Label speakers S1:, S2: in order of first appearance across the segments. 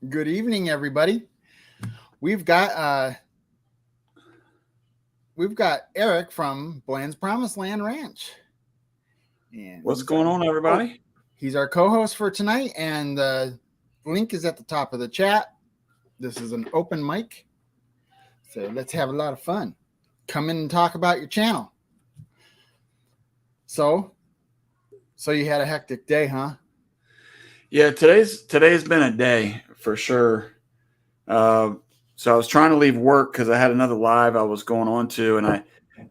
S1: Good evening, everybody. We've got uh, we've got Eric from Bland's Promised Land Ranch, and
S2: What's going on, everybody?
S1: he's our co-host for tonight. And the link is at the top of the chat. This is an open mic, so let's have a lot of fun. Come in and talk about your channel. So you had a hectic day, huh?
S2: Yeah, today's been a day for sure. So I was trying to leave work because I had another live I was going on to, and I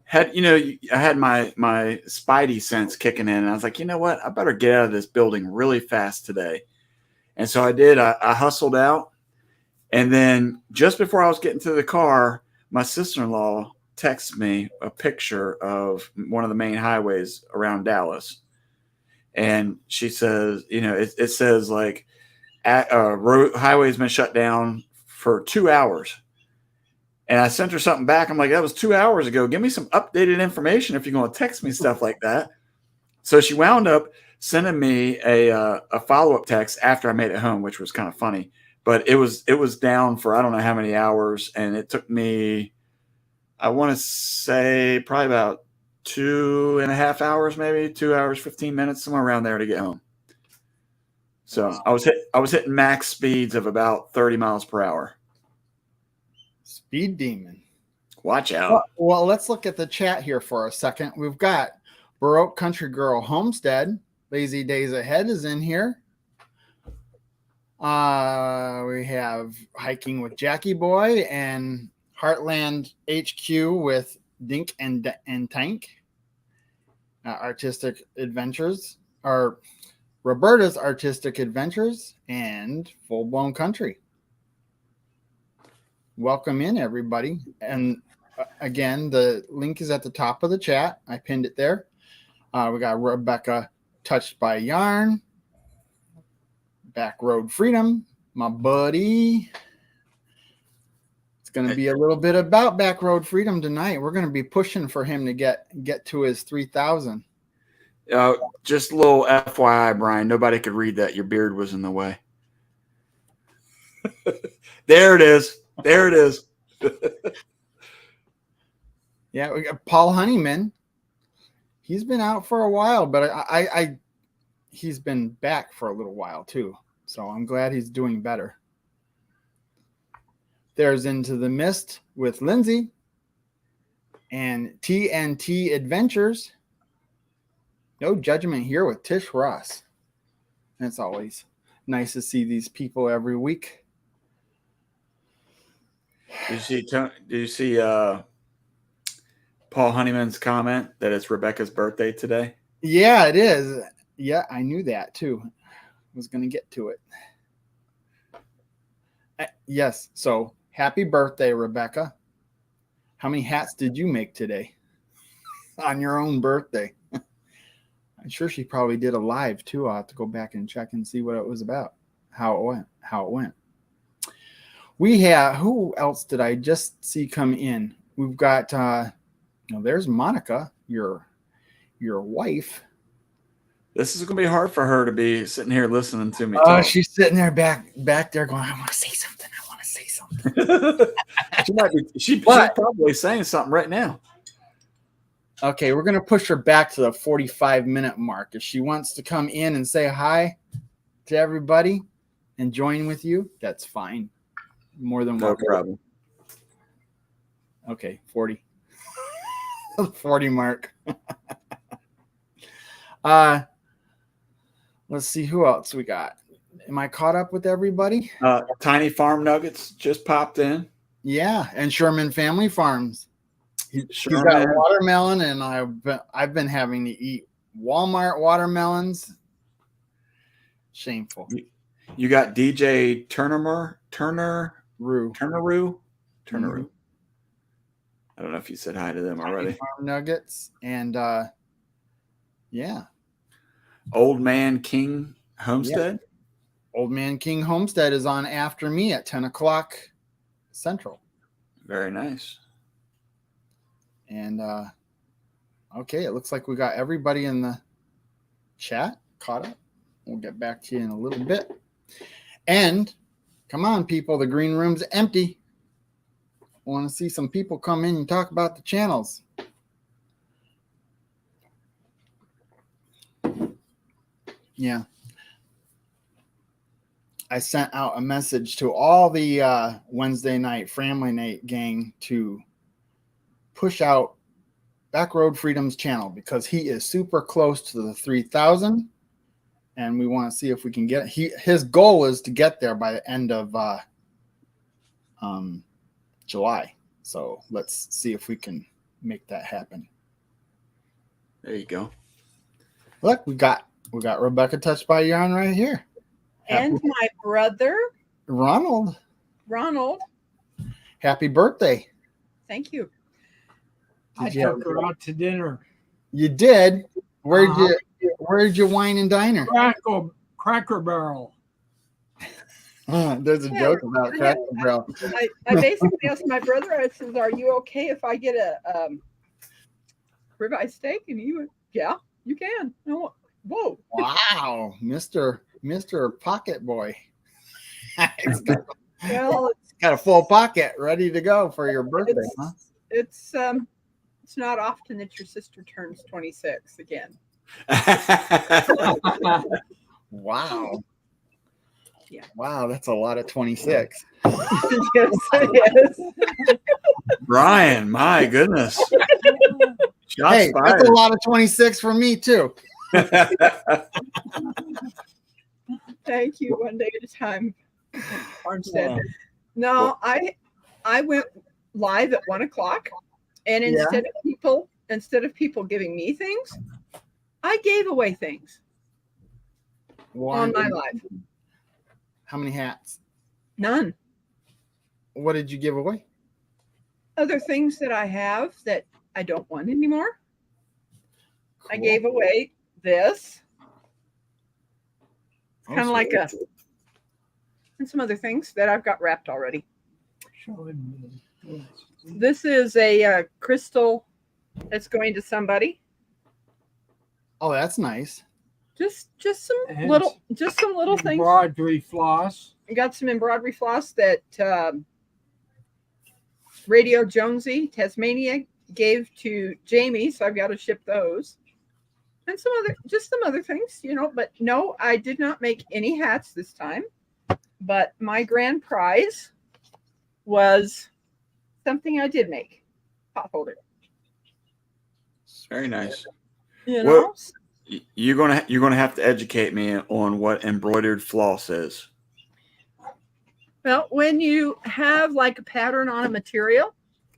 S2: had my spidey sense kicking in, and I was like, you know what, I better get out of this building really fast today. And so I did. I hustled out, and then just before I was getting to the car, my sister-in-law texted me a picture of one of the main highways around Dallas. And she says, it says like road highway's been shut down for 2 hours. And I sent her something back. I'm like, that was 2 hours ago. Give me some updated information if you're going to text me stuff like that. So she wound up sending me a follow-up text after I made it home, which was kind of funny. But it was down for I don't know how many hours, and it took me, I want to say, probably about 2.5 hours, maybe 2 hours, 15 minutes, somewhere around there to get home. So wow. I was hitting max speeds of about 30 miles per hour.
S1: Speed demon.
S2: Watch out.
S1: Well, let's look at the chat here for a second. We've got Baroque Country Girl Homestead. Lazy Days Ahead is in here. We have Hiking with Jackie Boy and Heartland HQ with Dink and Tank. Artistic Adventures, or Roberta's Artistic Adventures, and Full Blown Country. Welcome in, everybody. And again, the link is at the top of the chat. I pinned it there. We got Rebecca, Touched by Yarn, Back Road Freedom, my buddy. It's going to be a little bit about Back Road Freedom tonight. We're going to be pushing for him to get to his 3,000.
S2: Just a little FYI, Brian. Nobody could read that. Your beard was in the way. There it is. There it is.
S1: Yeah, we got Paul Honeyman. He's been out for a while, but he's been back for a little while too. So I'm glad he's doing better. There's Into the Mist with Lindsay and TNT Adventures. No Judgment Here with Tish Ross. And it's always nice to see these people every week.
S2: Did you see Paul Honeyman's comment that it's Rebecca's birthday today?
S1: Yeah, it is. Yeah, I knew that too. I was going to get to it. Yes. So happy birthday, Rebecca. How many hats did you make today on your own birthday? I'm sure she probably did a live too. I'll have to go back and check and see what it was about, how it went. We have, who else did I just see come in? We've got, there's Monica, your wife.
S2: This is going to be hard for her to be sitting here listening to me.
S1: Oh, she's sitting there back there going, I want to say something.
S2: She might be. She's probably saying something right now.
S1: Okay, we're going to push her back to the 45-minute mark. If she wants to come in and say hi to everybody and join with you, that's fine. More than
S2: no problem.
S1: Okay, 40. 40 mark. Let's see who else we got. Am I caught up with everybody?
S2: Tiny Farm Nuggets just popped in.
S1: Yeah, and Sherman Family Farms. He's got watermelon, and I've been having to eat Walmart watermelons. Shameful.
S2: You got DJ Turner.
S1: Mm-hmm.
S2: I don't know if you said hi to them already.
S1: Farm Nuggets and yeah.
S2: Old Man King Homestead.
S1: Yeah. Old Man King Homestead is on after me at 10 o'clock Central.
S2: Very nice.
S1: And okay, it looks like we got everybody in the chat caught up. We'll get back to you in a little bit. And come on, people, the green room's empty. I want to see some people come in and talk about the channels. Yeah. I sent out a message to all the Wednesday night family night gang to push out Backroad Freedom's channel because he is super close to the 3,000, and we want to see if we can get his goal is to get there by the end of July. So let's see if we can make that happen.
S2: There you go.
S1: Look, we got Rebecca touched by yarn right here.
S3: And my brother
S1: Ronald. Happy birthday.
S3: Thank you.
S4: I took her out to dinner.
S1: You did? Where did you wine and dine her?
S4: Cracker Barrel.
S1: There's a joke about Cracker Barrel.
S3: I basically asked my brother, I said, are you okay if I get a ribeye steak? And he went, yeah, you can. No, whoa.
S1: Wow, Mr. Pocket Boy. It's got a full pocket ready to go for your birthday, huh?
S3: It's not often that your sister turns 26 again.
S1: Wow.
S3: Yeah.
S1: Wow, that's a lot of 26.
S3: Yes, it is.
S2: Brian, my goodness. Shots
S1: Hey,
S2: fired.
S1: that's a lot of 26 for me too.
S3: Thank you. One day at a time. Armstead. No, I went live at 1:00, and instead of people giving me things, I gave away things on my live.
S1: How many hats?
S3: None.
S1: What did you give away?
S3: Other things that I have that I don't want anymore.
S1: Cool.
S3: I gave away this. It's kind of like and some other things that I've got wrapped already. This is a crystal that's going to somebody.
S1: Oh, that's nice.
S3: Just some little things.
S4: Embroidery floss.
S3: I got some embroidery floss that Radio Jonesy Tasmania gave to Jamie, so I've got to ship those. And some other things, but no, I did not make any hats this time. But my grand prize was something I did make. Pot holder.
S2: Very nice.
S3: Well,
S2: you're gonna have to educate me on what embroidered floss is.
S3: Well, when you have like a pattern on a material,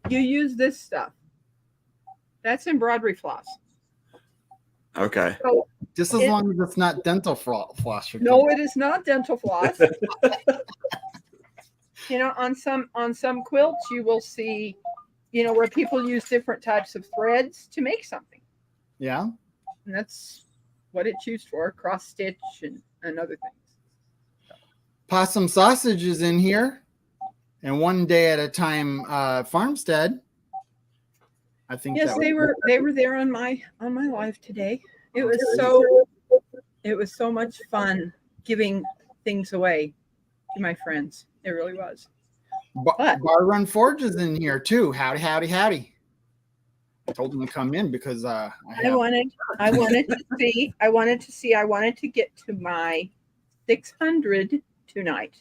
S3: you use this stuff. That's embroidery floss.
S2: Okay.
S3: So
S1: just as long as it's not dental floss.
S3: No, it is not dental floss. On some quilts, you will see, where people use different types of threads to make something.
S1: Yeah.
S3: And that's what it's used for, cross stitch and other things.
S1: Possum sausage is in here, and one day at a time farmstead. I think
S3: yes, they were there on my live today. It was so much fun giving things away to my friends. It really was.
S1: Bar Run Forge is in here too. Howdy. I told them to come in because I wanted to get to my 600 tonight.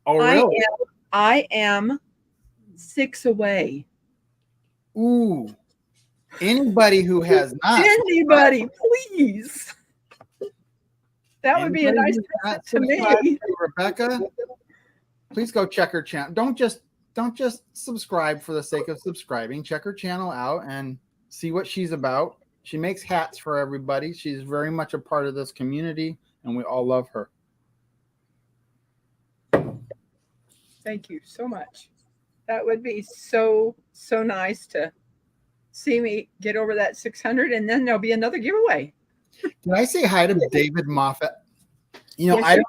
S1: Oh, really?
S3: I am 6 away.
S1: Ooh. Anybody who has not.
S3: Anybody, please. That would be a nice present to me.
S1: Rebecca, please go check her channel. Don't just subscribe for the sake of subscribing. Check her channel out and see what she's about. She makes hats for everybody. She's very much a part of this community, and we all love her.
S3: Thank you so much. That would be so nice to see me get over that 600, and then there'll be another giveaway.
S1: Can I say hi to David Moffat?
S3: Yes,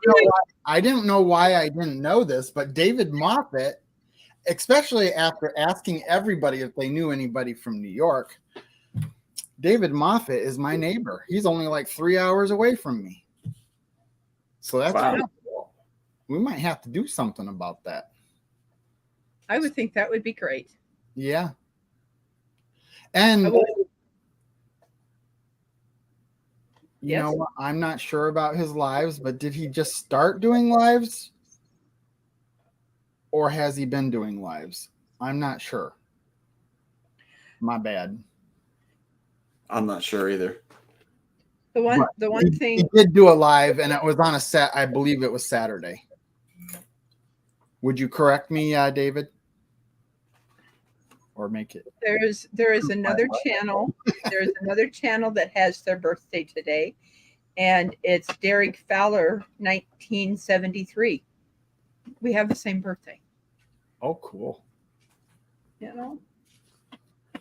S1: I didn't know why I didn't know this, but David Moffat, especially after asking everybody if they knew anybody from New York, David Moffat is my neighbor. He's only like 3 hours away from me. So that's
S2: wow.
S1: pretty cool. We might have to do something about that.
S3: I would think that would be great.
S1: Yeah.
S3: I
S1: And
S3: would-
S1: you know
S3: Yes.
S1: what? I'm not sure about his lives, but did he just start doing lives? Or has he been doing lives? I'm not sure. My bad.
S2: I'm not sure either.
S3: The one
S1: He
S3: thing
S1: did do a live, and it was on I believe it was Saturday. Would you correct me, David? Or make it?
S3: there is another channel. There's another channel that has their birthday today, and it's Derek Fowler, 1973. We have the same birthday.
S1: Oh, cool.
S3: You know.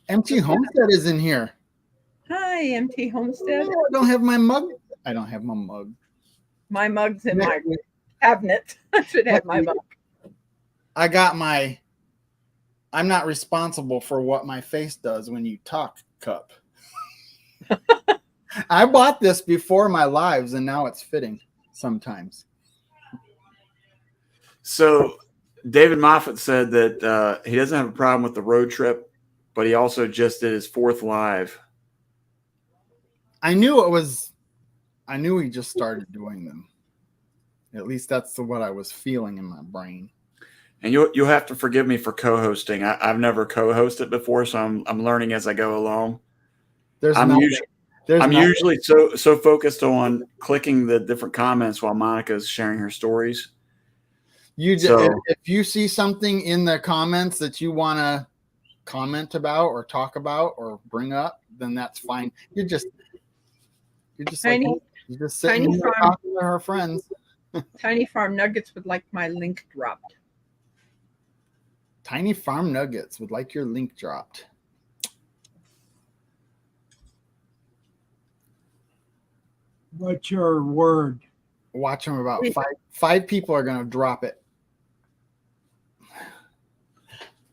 S1: MT Homestead is in here.
S3: Hi, MT Homestead.
S1: Oh, I don't have my mug. I don't have my mug.
S3: My mug's in my cabinet. I should have my mug.
S1: I got my I'm not responsible for what my face does when you talk cup. I bought this before my lives, and now it's fitting sometimes.
S2: So David Moffat said that he doesn't have a problem with the road trip, but he also just did his 4th live.
S1: I knew he just started doing them. At least that's what I was feeling in my brain.
S2: And you'll have to forgive me for co-hosting. I've never co-hosted before, so I'm learning as I go along. I'm usually so focused on clicking the different comments while Monica's sharing her stories.
S1: If you see something in the comments that you want to comment about or talk about or bring up, then that's fine. You're just sitting there talking to her friends.
S3: Tiny Farm Nuggets would like my link dropped.
S1: Tiny Farm Nuggets would like your link dropped.
S4: What's your word?
S1: Watch them. About five people are going to drop it.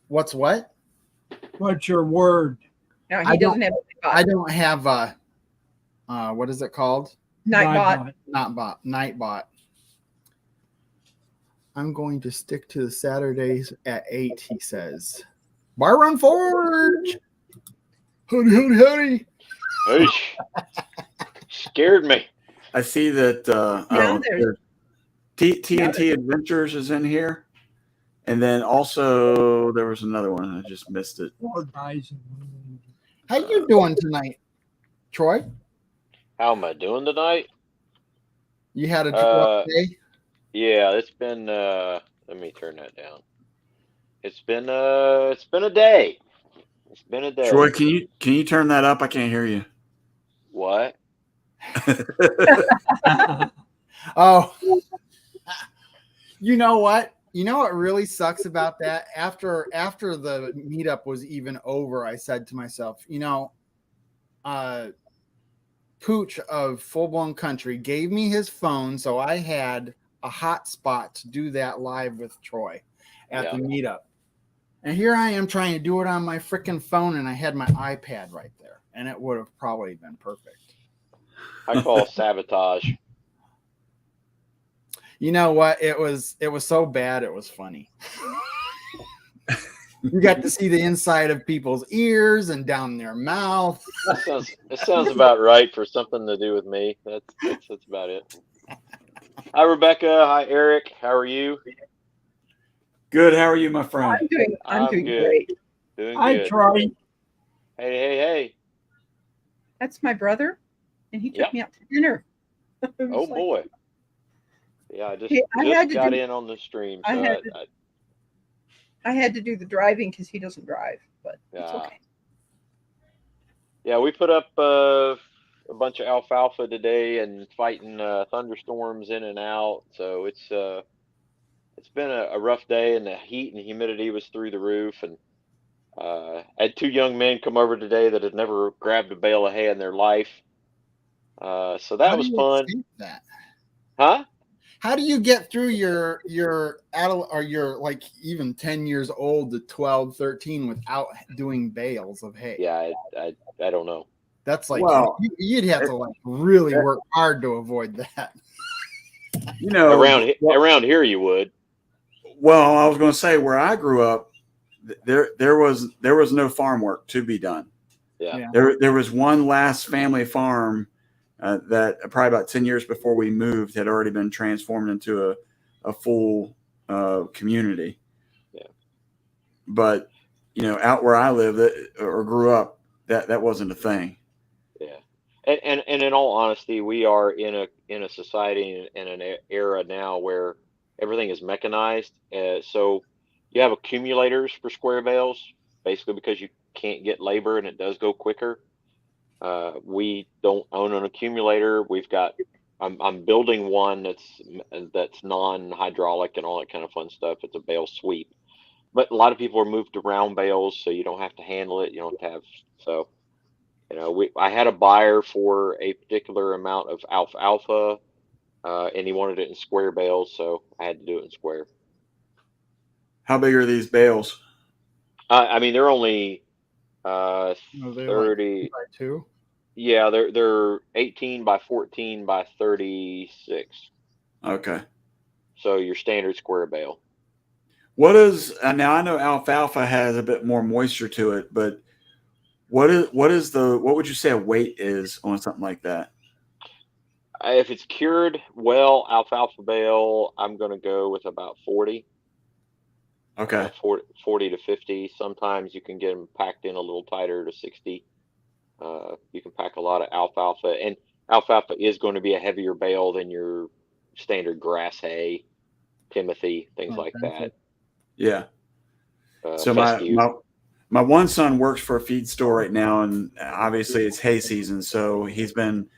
S1: What's what?
S4: What's your word?
S3: No, he doesn't have.
S1: I don't have what is it called?
S3: Nightbot.
S1: Nightbot. I'm going to stick to the Saturdays at 8, he says. Bar Run Forge! Howdy.
S5: Hey, scared me.
S2: I see that TNT Adventures is in here. And then also there was another one. I just missed it.
S1: How you doing tonight, Troy?
S5: How am I doing tonight?
S1: You had a rough day?
S5: Yeah, it's been let me turn that down. It's been a day. It's been a day.
S2: Troy, can you turn that up? I can't hear you.
S5: What?
S1: Oh. You know what? You know what really sucks about that? After the meetup was even over, I said to myself, Pooch of Full Blown Country gave me his phone, so I had a hot spot to do that live with Troy at the meetup. And here I am trying to do it on my freaking phone, and I had my iPad right there, and it would have probably been perfect.
S5: I call sabotage.
S1: You know what? It was so bad it was funny. You got to see the inside of people's ears and down their mouth.
S5: It sounds about right for something to do with me. That's about it. Hi, Rebecca. Hi, Eric. How are you?
S2: Good. How are you, my friend?
S3: I'm doing
S5: good.
S3: great.
S5: Doing
S4: Hi,
S5: good.
S4: Troy.
S5: Hey.
S3: That's my brother, and he took me out to dinner.
S5: Oh boy. Yeah, I just got in on the stream. So
S3: I had to do the driving because he doesn't drive, but it's okay.
S5: Yeah, we put up a bunch of alfalfa today and fighting thunderstorms in and out. So it's been a rough day, and the heat and humidity was through the roof. And I had 2 young men come over today that had never grabbed a bale of hay in their life. So that was fun. Huh?
S1: How do you get through your adult or your like even 10 years old to 12, 13 without doing bales of hay?
S5: Yeah, I don't know.
S1: That's like, you'd have to like really work hard to avoid that.
S2: You know,
S5: around here you would.
S2: well, I was going to say where I grew up, there was no farm work to be done.
S5: Yeah.
S2: There was one last family farm that probably about 10 years before we moved had already been transformed into a full community.
S5: Yeah.
S2: But, you know, out where I lived or grew up, that wasn't a thing.
S5: Yeah. And in all honesty, we are in a society and an era now where everything is mechanized. So you have accumulators for square bales, basically because you can't get labor and it does go quicker. We don't own an accumulator. I'm building one that's non-hydraulic and all that kind of fun stuff. It's a bale sweep, but a lot of people are moved to round bales, so you don't have to handle it. You don't have so. You know, I had a buyer for a particular amount of alfalfa, and he wanted it in square bales, so I had to do it in square.
S2: How big are these bales?
S5: I mean, they're only
S1: Are they
S5: 30.
S1: like 2x2?
S5: Yeah, they're 18 by 14 by 36.
S2: Okay.
S5: So your standard square bale.
S2: What is now? I know alfalfa has a bit more moisture to it, but what would you say a weight is on something like that?
S5: If it's cured well, alfalfa bale, I'm going to go with about 40.
S2: Okay.
S5: 40 to 50. Sometimes you can get them packed in a little tighter to 60. You can pack a lot of alfalfa, and alfalfa is going to be a heavier bale than your standard grass hay, Timothy, things like that.
S2: Yeah. So
S5: fescue.
S2: my one son works for a feed store right now, and obviously it's hay season, so he's been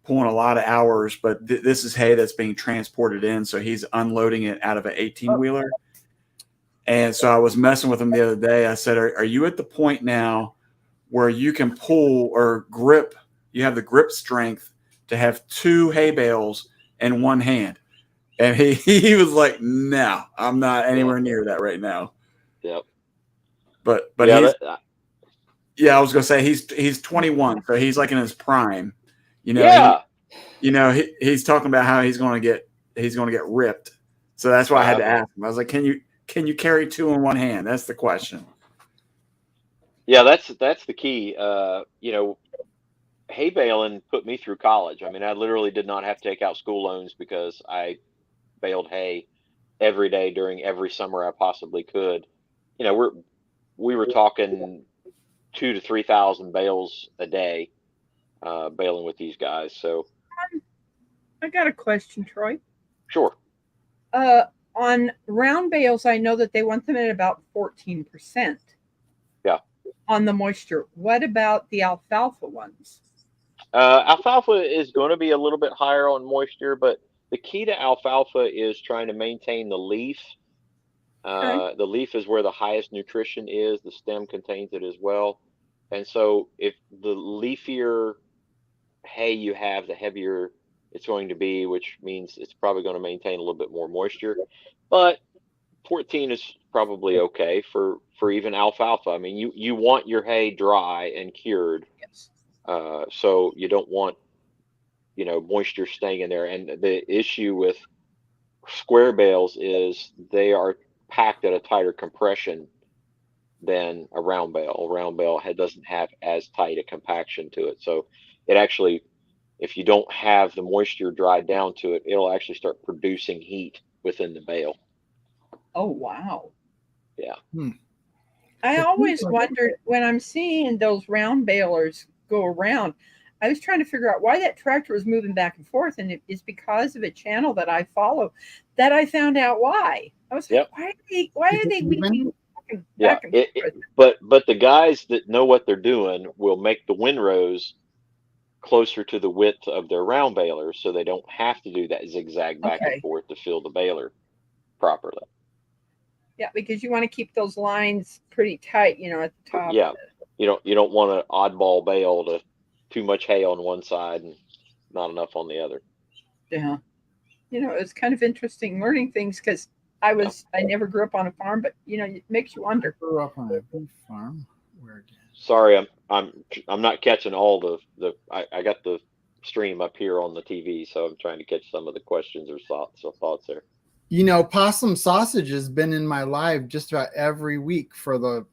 S2: pulling a lot of hours. But this is hay that's being transported in, so he's unloading it out of an 18-wheeler. And so I was messing with him the other day. I said, "Are you at the point now where you can pull or grip? You have the grip strength to have 2 hay bales in one hand?" And he was like, "No, I'm not anywhere near that right now."
S5: Yep.
S2: But
S5: yeah,
S2: yeah, I was gonna say he's 21, so he's like in his prime. You know,
S5: yeah.
S2: He's talking about how he's gonna get ripped. So that's why I had to ask him. I was like, can you carry 2 in one hand? That's the question.
S5: Yeah, that's the key. You know, hay baling put me through college. I mean, I literally did not have to take out school loans because I baled hay every day during every summer I possibly could. You know, we were talking 2,000 to 3,000 bales a day, baling with these guys. So
S3: I got a question, Troy.
S5: sure.
S3: On round bales, I know that they want them at about 14%.
S5: Yeah.
S3: On the moisture. What about the alfalfa ones?
S5: Alfalfa is going to be a little bit higher on moisture, but the key to alfalfa is trying to maintain the leaf.
S3: Okay.
S5: The leaf is where the highest nutrition is. The stem contains it as well. And so if the leafier hay you have, the heavier it's going to be, which means it's probably going to maintain a little bit more moisture. But 14 is probably okay for even alfalfa. I mean, you want your hay dry and cured,
S3: Yes.
S5: so you don't want moisture staying in there. And the issue with square bales is they are packed at a tighter compression than a round bale. A round bale doesn't have as tight a compaction to it, so it actually, if you don't have the moisture dried down to it, it'll actually start producing heat within the bale.
S3: Oh, wow.
S5: Yeah.
S3: I always wondered when I'm seeing those round balers go around, I was trying to figure out why that tractor was moving back and forth. And it's because of a channel that I follow that I found out why. I was like, why are they weaving back and forth?
S5: But the guys that know what they're doing will make the windrows closer to the width of their round balers, so they don't have to do that zigzag back and forth to fill the baler properly.
S3: Yeah, because you want to keep those lines pretty tight, at the top.
S5: Yeah, you don't want an oddball bale to too much hay on one side and not enough on the other.
S3: Yeah, it's kind of interesting learning things because I never grew up on a farm, but it makes you wonder.
S1: I grew up on a beef farm.
S5: Sorry, I'm not catching all the I got the stream up here on the TV, so I'm trying to catch some of the questions or thoughts there.
S1: You know, possum sausage has been in my live just about every week for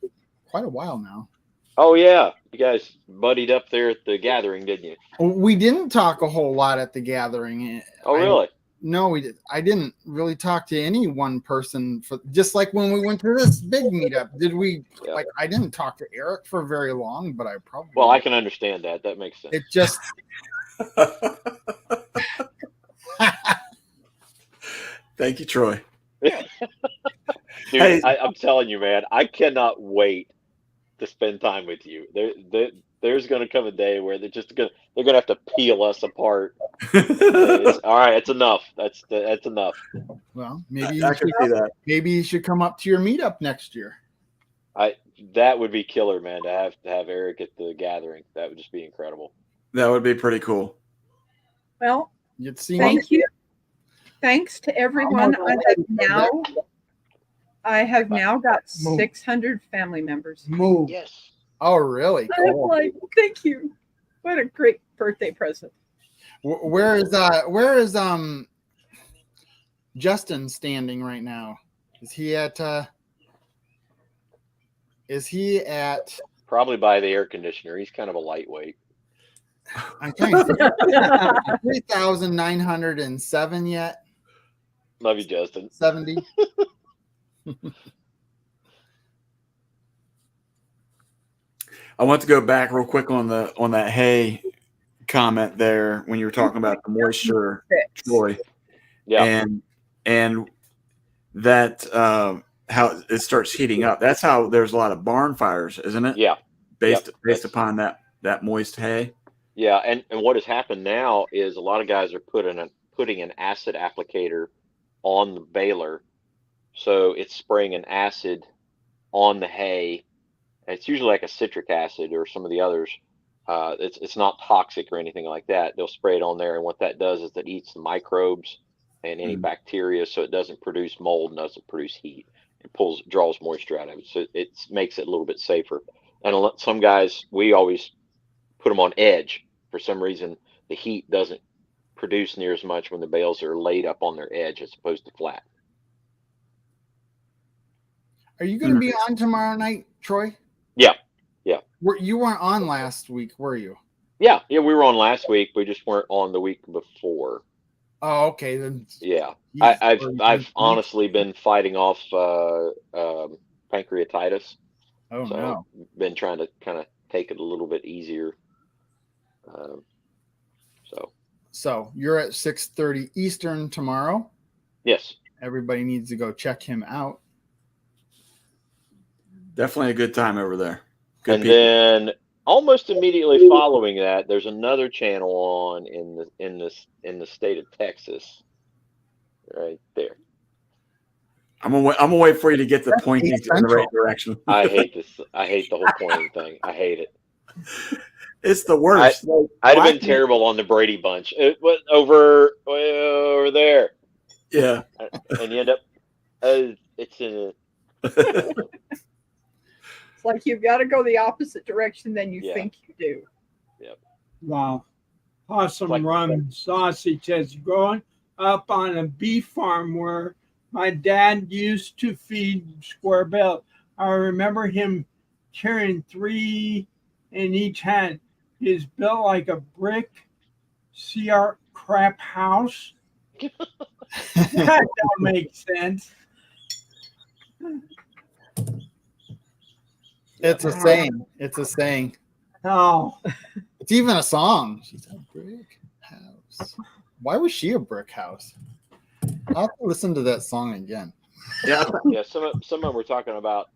S1: quite a while now.
S5: Oh yeah, you guys buddied up there at the gathering, didn't you?
S1: We didn't talk a whole lot at the gathering.
S5: Oh really?
S1: No, we did. I didn't really talk to any one person for just like when we went to this big meetup. Did we?
S5: Yeah.
S1: Like, I didn't talk to Eric for very long, but I probably.
S5: Well, I can understand that. That makes sense.
S1: It just.
S2: Thank you, Troy.
S5: Dude,
S2: Hey.
S5: I'm telling you, man, I cannot wait to spend time with you. There's going to come a day where they're going to have to peel us apart. All right, it's enough. That's enough.
S1: Well, maybe
S2: I can see that.
S1: Maybe you should come up to your meetup next year.
S5: That would be killer, man. To have Eric at the gathering, that would just be incredible.
S2: That would be pretty cool.
S3: Well,
S1: You'd see.
S3: thank you. Thanks to everyone. I have now got 600 family members.
S4: Move.
S5: Yes.
S1: Oh, really?
S3: I'm
S1: Cool.
S3: like, thank you. What a great birthday present.
S1: Where is Justin standing right now? Is he at
S5: Probably by the air conditioner. He's kind of a lightweight.
S1: I'm trying to think. 3,907 yet?
S5: Love you, Justin.
S1: 70.
S2: I want to go back real quick on that hay comment there when you were talking about the moisture, Troy.
S5: Yeah.
S2: And that how it starts heating up. That's how there's a lot of barn fires, isn't it?
S5: Yeah.
S2: Based upon that moist hay.
S5: Yeah, and what has happened now is a lot of guys are putting an acid applicator on the baler, so it's spraying an acid on the hay. It's usually like a citric acid or some of the others. It's not toxic or anything like that. They'll spray it on there, and what that does is it eats the microbes and any bacteria, so it doesn't produce mold and doesn't produce heat. It draws moisture out of it, so it makes it a little bit safer. And some guys, we always put them on edge. For some reason, the heat doesn't produce near as much when the bales are laid up on their edge as opposed to flat.
S1: Are you going to be on tomorrow night, Troy?
S5: Yeah.
S1: You weren't on last week, were you?
S5: Yeah, we were on last week. We just weren't on the week before.
S1: Oh, okay. Then.
S5: Yeah, I've honestly been fighting off pancreatitis.
S1: Oh,
S5: so
S1: no.
S5: Been trying to kind of take it a little bit easier.
S1: So you're at 6:30 Eastern tomorrow.
S5: Yes.
S1: Everybody needs to go check him out.
S2: Definitely a good time over there.
S5: Good people. Then almost immediately following that, there's another channel on in the state of Texas, right there.
S2: I'm gonna wait for you to get the pointing in the right direction.
S5: I hate this. I hate the whole pointing thing. I hate it.
S2: It's the worst.
S5: I'd have been terrible on the Brady Bunch. It was over there.
S2: Yeah.
S5: And you end up, it's in.
S3: It's like you've got to go the opposite direction than you think you do.
S5: Yep.
S4: Wow. Possum run sausage has grown up on a beef farm where my dad used to feed square bill. I remember him carrying 3 in each hand. He's built like a brick crap house. That don't make sense.
S1: It's a saying. It's a saying.
S4: Oh.
S1: It's even a song. She's a brick house. Why was she a brick house? I'll have to listen to that song again.
S5: Yeah. Some of them were talking about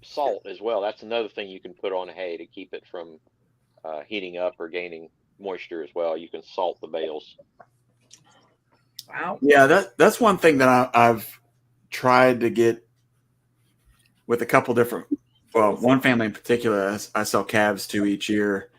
S5: salt as well. That's another thing you can put on hay to keep it from heating up or gaining moisture as well. You can salt the bales.
S3: Wow.
S2: Yeah, that's one thing that I've tried to get with a couple different. Well, one family in particular, I sell calves to each year.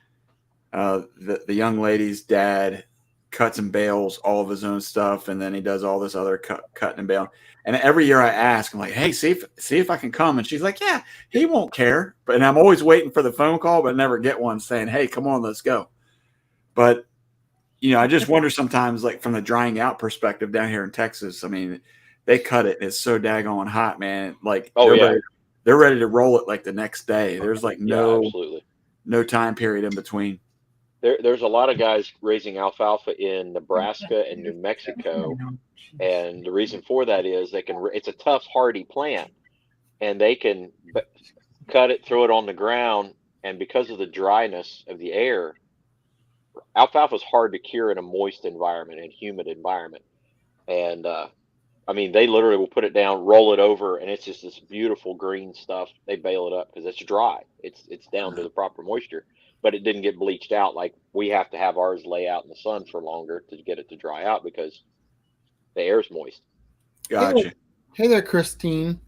S2: The young lady's dad cuts and bales all of his own stuff, and then he does all this other cutting and baling. And every year I ask, I'm like, "Hey, see if I can come." And she's like, "Yeah, he won't care." And I'm always waiting for the phone call, but never get one saying, "Hey, come on, let's go." But I just wonder sometimes, like from the drying out perspective down here in Texas. I mean, they cut it. It's so daggone hot, man. Like they're ready to roll it like the next day. There's like
S5: absolutely
S2: no time period in between.
S5: There's a lot of guys raising alfalfa in Nebraska and New Mexico, and the reason for that is it's a tough, hardy plant, and they can cut it, throw it on the ground, and because of the dryness of the air, alfalfa is hard to cure in a moist environment and humid environment. And I mean, they literally will put it down, roll it over, and it's just this beautiful green stuff. They bale it up because it's dry. It's down to the proper moisture, but it didn't get bleached out like we have to have ours lay out in the sun for longer to get it to dry out because the air's moist.
S2: Gotcha.
S1: Hey there, Christine,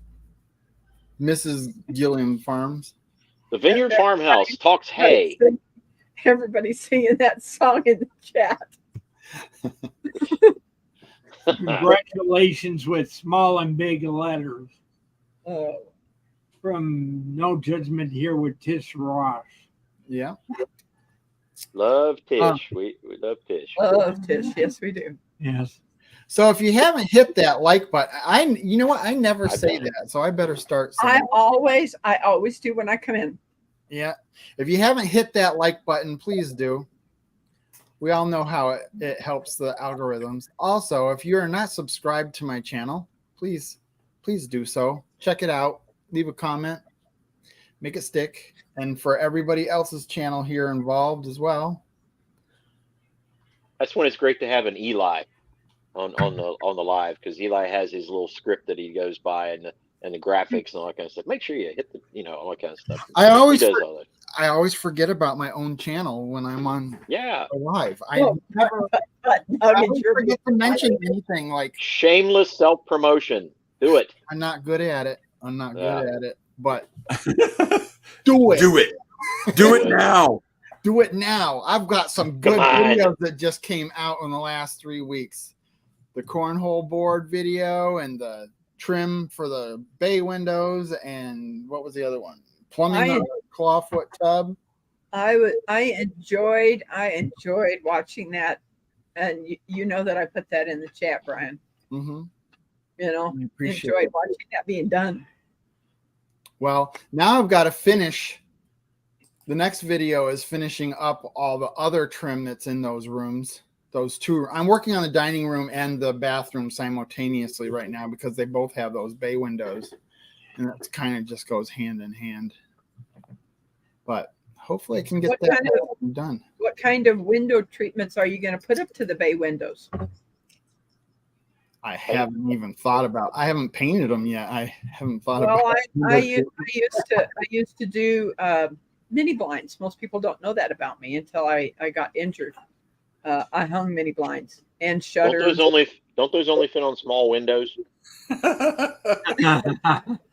S1: Mrs. Gilliam Farms.
S5: The Vineyard Farmhouse talks hay.
S3: Everybody's singing that song in the chat.
S4: Congratulations with small and big letters. From No Judgment here with Tish Ross.
S1: Yeah.
S5: Love Tish. We love Tish.
S3: Love Tish. Yes, we do.
S4: Yes.
S1: So if you haven't hit that like button, you know what? I never say that, so I better start saying
S3: I always do when I come in.
S1: Yeah. If you haven't hit that like button, please do. We all know how it helps the algorithms. Also, if you're not subscribed to my channel, please do so. Check it out. Leave a comment. Make it stick. And for everybody else's channel here involved as well.
S5: That's when it's great to have an Eli on the live, because Eli has his little script that he goes by and the graphics and all that kind of stuff. Make sure you hit the all that kind of stuff.
S1: I always forget about my own channel when I'm on live. I always forget to mention anything like
S5: shameless self-promotion. Do it.
S1: I'm not good at it. But do it.
S2: Do it now.
S1: Do it now. I've got some good videos that just came out in the last 3 weeks. The cornhole board video and the trim for the bay windows, and what was the other one? Plumbing the clawfoot tub.
S3: I enjoyed watching that, and you know that I put that in the chat, Brian.
S1: Mm-hmm.
S3: Enjoyed watching that being done.
S1: Well, now I've got to finish. The next video is finishing up all the other trim that's in those rooms. Those two. I'm working on the dining room and the bathroom simultaneously right now because they both have those bay windows, and that kind of just goes hand in hand. But hopefully I can get that done.
S3: What kind of window treatments are you going to put up to the bay windows?
S1: I haven't even thought about. I haven't painted them yet. I haven't thought about.
S3: Well, I used to do mini blinds. Most people don't know that about me until I got injured. I hung mini blinds and shutters.
S5: Don't those only fit on small windows?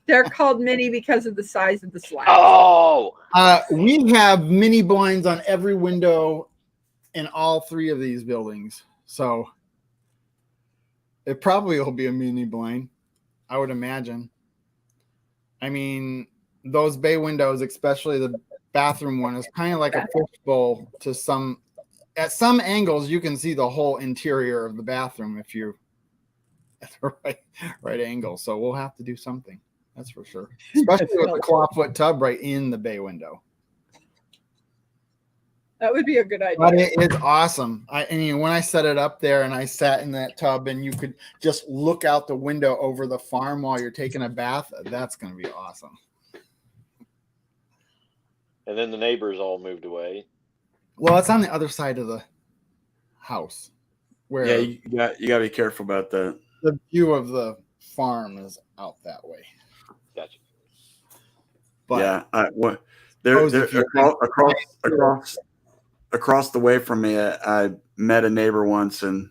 S3: They're called mini because of the size of the slab.
S5: Oh,
S1: we have mini blinds on every window in all 3 of these buildings. So it probably will be a mini blind, I would imagine. I mean, those bay windows, especially the bathroom one, is kind of like a fishbowl to some. At some angles, you can see the whole interior of the bathroom if you at the right angle. So we'll have to do something. That's for sure. Especially with the clawfoot tub right in the bay window.
S3: That would be a good idea.
S1: But it is awesome. When I set it up there and I sat in that tub and you could just look out the window over the farm while you're taking a bath, that's going to be awesome.
S5: And then the neighbors all moved away.
S1: Well, it's on the other side of the house. Where
S2: you got to be careful about that.
S1: The view of the farm is out that way.
S5: Gotcha.
S1: But
S2: across the way from me, I met a neighbor once, and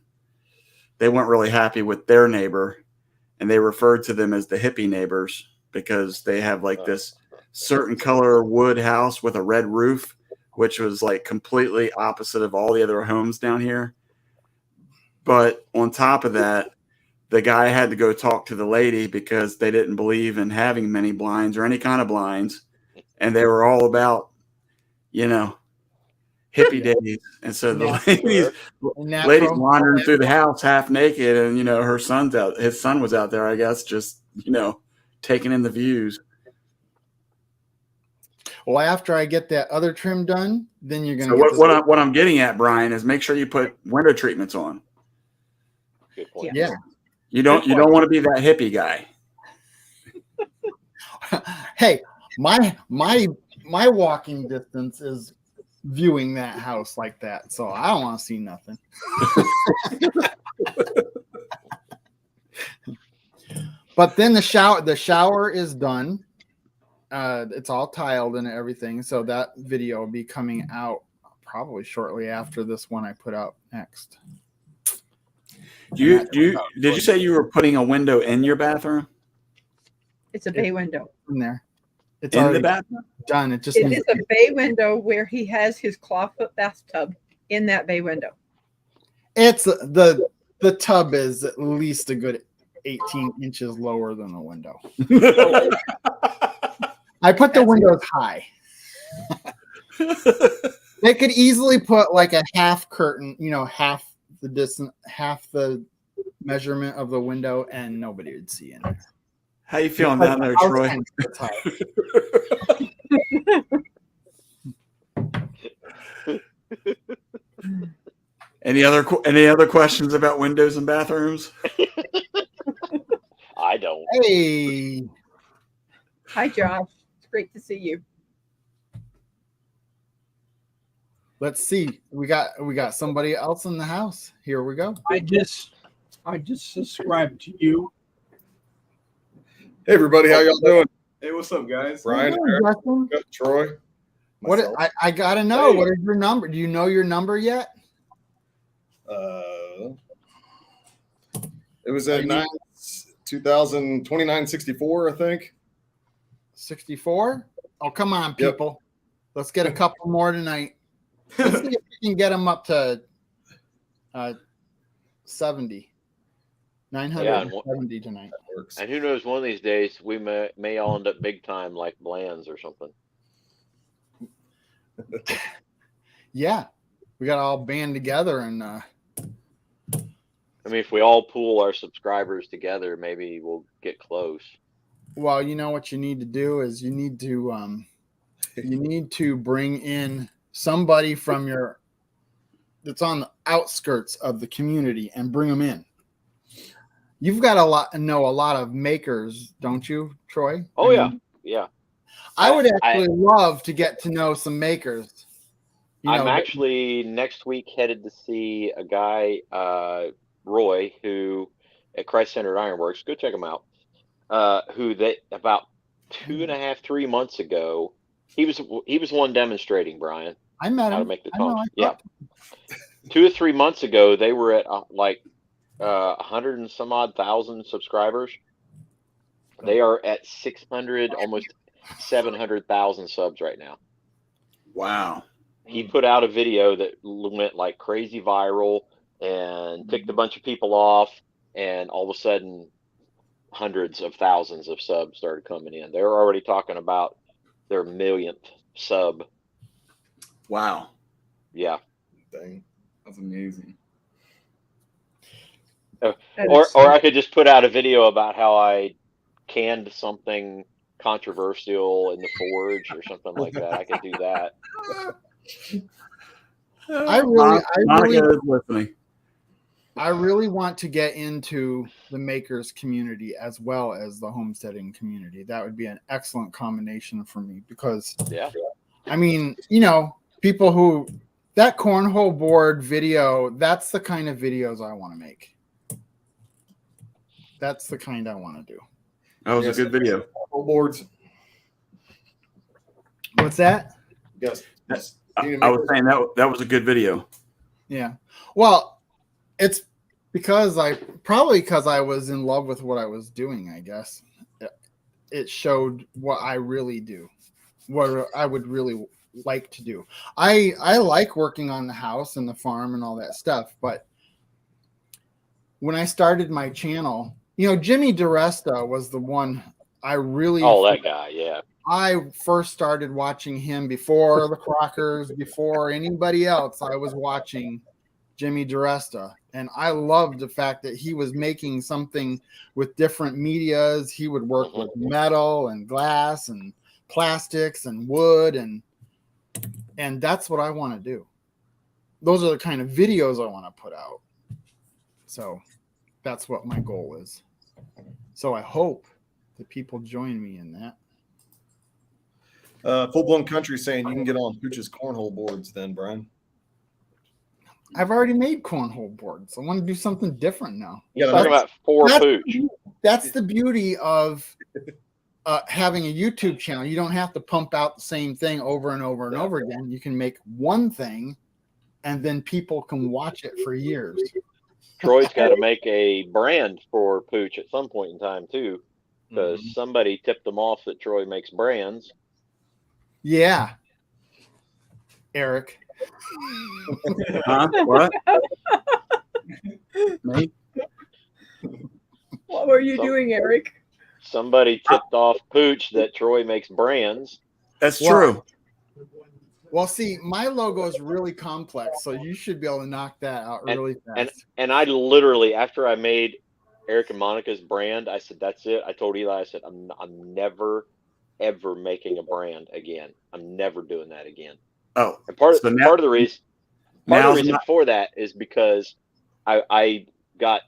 S2: they weren't really happy with their neighbor, and they referred to them as the hippie neighbors because they have like this certain color wood house with a red roof, which was like completely opposite of all the other homes down here. But on top of that, the guy had to go talk to the lady because they didn't believe in having many blinds or any kind of blinds. And they were all about, hippie days. And so the
S1: Natural.
S2: ladies wandering through the house half naked, and her son's out. His son was out there, I guess, just taking in the views.
S1: Well, after I get that other trim done, then you're gonna.
S2: So what I'm getting at, Brian, is make sure you put window treatments on.
S5: Good point.
S1: Yeah.
S2: You don't want to be that hippie guy.
S1: Hey, my walking distance is viewing that house like that, so I don't want to see nothing. But then the shower is done. It's all tiled and everything, so that video will be coming out probably shortly after this one I put out next.
S2: Did you say you were putting a window in your bathroom?
S3: It's a bay window
S1: in there. It's
S2: in the bathroom.
S1: Done.
S3: It is a bay window where he has his clawfoot bathtub in that bay window.
S1: It's the tub is at least a good 18 inches lower than the window. I put the windows high. They could easily put like a half curtain, half the distance, half the measurement of the window, and nobody would see in it.
S2: How you feeling down there, Troy? Any other questions about windows and bathrooms?
S5: I don't.
S1: Hey.
S3: Hi, Josh. It's great to see you.
S1: Let's see. We got somebody else in the house. Here we go.
S4: I just subscribed to you.
S6: Hey everybody, how y'all doing?
S2: Hey, what's up, guys?
S6: Brian, Eric, Troy.
S1: What I gotta know? Hey. What is your number? Do you know your number yet?
S6: It was at 2964, I think.
S1: 64? Oh, come on, people. Yep. Let's get a couple more tonight. Let's see if we can get them up to 70. 970 tonight.
S5: And who knows, one of these days we may all end up big time like Bland's or something.
S1: Yeah. We got all band together and
S5: I mean, if we all pool our subscribers together, maybe we'll get close.
S1: Well, you know what you need to do is you need to bring in somebody from that's on the outskirts of the community and bring them in. You've got a lot of makers, don't you, Troy?
S5: Oh, yeah.
S1: I would actually love to get to know some makers.
S5: I'm actually next week headed to see a guy, Roy, who at Christ Centered Ironworks, go check him out. Who about 2.5-3 months ago, he was one demonstrating, Brian.
S1: I met him.
S5: How to make the tongs. Yeah. 2 or 3 months ago, they were at 100 and some odd thousand subscribers. They are at 600, almost 700,000 subs right now.
S2: Wow.
S5: He put out a video that went like crazy viral and ticked a bunch of people off, and all of a sudden hundreds of thousands of subs started coming in. They were already talking about their millionth sub.
S2: Wow.
S5: Yeah.
S6: Dang.
S2: That's amazing.
S5: Or I could just put out a video about how I canned something controversial in the forge or something like that. I could do that.
S1: I really want to get into the makers community as well as the homesteading community. That would be an excellent combination for me because, I mean, people who that cornhole board video, that's the kind of videos I want to make. That's the kind I want to do.
S2: That was a good video.
S6: Boards.
S1: What's that?
S6: Yes.
S2: I was saying that was a good video.
S1: Yeah. Well, it's because I was in love with what I was doing, I guess. It showed what I really do, what I would really like to do. I like working on the house and the farm and all that stuff, but when I started my channel, Jimmy DiResta was the one I really
S5: that guy, yeah.
S1: I first started watching him before the Crockers, before anybody else. I was watching Jimmy DiResta, and I loved the fact that he was making something with different medias. He would work with metal and glass and plastics and wood, and that's what I want to do. Those are the kind of videos I want to put out. So that's what my goal is. So I hope that people join me in that.
S6: Full Blown Country saying you can get on Pooch's cornhole boards then, Brian.
S1: I've already made cornhole boards. I want to do something different now.
S5: You're talking about for Pooch.
S1: That's the beauty of having a YouTube channel. You don't have to pump out the same thing over and over and over again. You can make one thing, and then people can watch it for years.
S5: Troy's got to make a brand for Pooch at some point in time too, because somebody tipped them off that Troy makes brands.
S1: Yeah, Eric.
S2: Huh? What? Me?
S3: What were you doing, Eric?
S5: Somebody tipped off Pooch that Troy makes brands.
S2: That's true.
S1: Well, see, my logo is really complex, so you should be able to knock that out really fast.
S5: And I literally, after I made Eric and Monica's brand, I said, "That's it." I told Eli, I said, "I'm never, ever making a brand again. I'm never doing that again."
S2: Oh,
S5: and part of the reason for that is because I got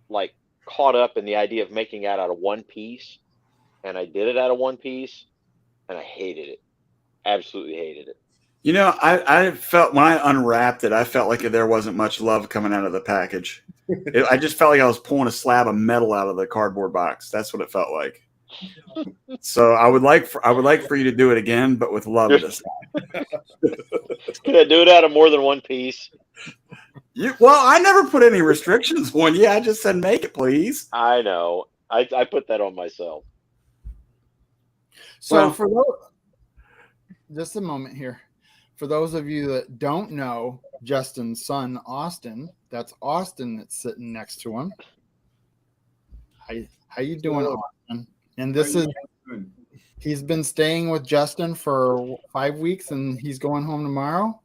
S5: like caught up in the idea of making that out of one piece, and I did it out of one piece, and I hated it. Absolutely hated it.
S2: You know, I felt when I unwrapped it, I felt like there wasn't much love coming out of the package. I just felt like I was pulling a slab of metal out of the cardboard box. That's what it felt like. So I would like for you to do it again, but with love this time.
S5: Can I do it out of more than one piece?
S2: Well, I never put any restrictions on you. I just said make it, please.
S5: I know. I put that on myself.
S1: So for those, just a moment here. For those of you that don't know Justin's son, Austin, that's Austin that's sitting next to him. How you doing, Austin? And he's been staying with Justin for 5 weeks, and he's going home tomorrow.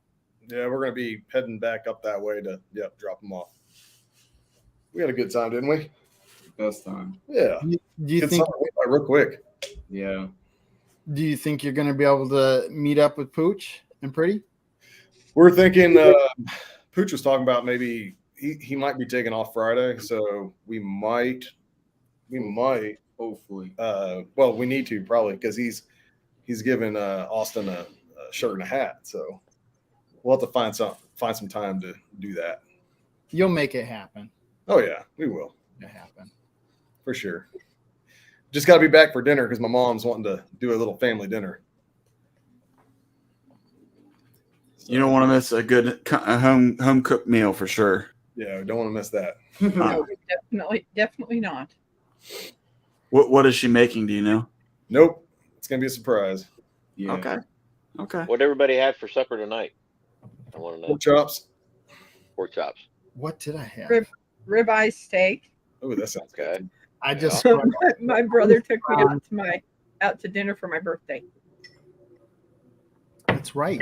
S6: Yeah, we're going to be heading back up that way to drop him off. We had a good time, didn't we?
S7: Best time.
S6: Yeah.
S1: Do you think
S6: real quick?
S7: Yeah.
S1: Do you think you're going to be able to meet up with Pooch and Pretty?
S6: We're thinking Pooch was talking about maybe he might be taking off Friday, so we might
S7: Hopefully.
S6: Well, we need to probably because he's given Austin a shirt and a hat, so we'll have to find some time to do that.
S1: You'll make it happen.
S6: Oh yeah, we will.
S1: It'll happen
S6: for sure. Just got to be back for dinner because my mom's wanting to do a little family dinner.
S2: You don't want to miss a good home cooked meal for sure.
S6: Yeah, we don't want to miss that.
S3: No, definitely not.
S2: What is she making? Do you know?
S6: Nope, it's gonna be a surprise.
S7: Yeah.
S2: Okay.
S5: What everybody have for supper tonight? I want to know.
S6: Pork chops.
S5: Pork chops.
S1: What did I have?
S3: Ribeye steak.
S6: Oh, that sounds good.
S1: I just
S3: my brother took me out to dinner for my birthday.
S1: That's right.